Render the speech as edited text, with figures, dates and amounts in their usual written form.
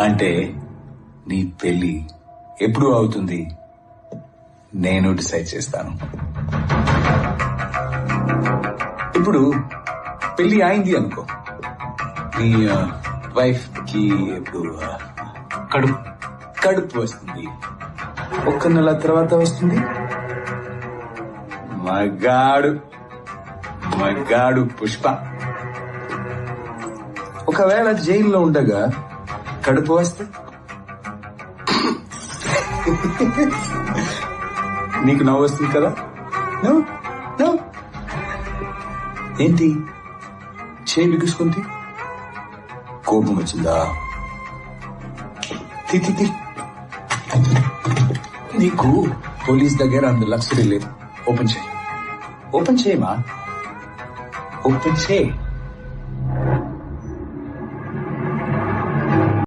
అంటే నీ పెళ్లి ఎప్పుడు అవుతుంది నేను డిసైడ్ చేస్తాను. ఇప్పుడు పెళ్లి అయింది అనుకో, నీ వైఫ్ కి ఇప్పుడు కడుపు వస్తుంది, 1 నెల తర్వాత వస్తుంది మగాడు పుష్ప. ఒకవేళ జైల్లో ఉండగా కడుపు వస్తే నీకు నవ్వు వస్తుంది కదా? ఏంటి చేయి బిగుసుకుంది? కోపం వచ్చిందా? నీకు పోలీస్ దగ్గర అంత లక్సరీ లేదు. ఓపెన్ చేయమా, ఓపెన్ చేయి.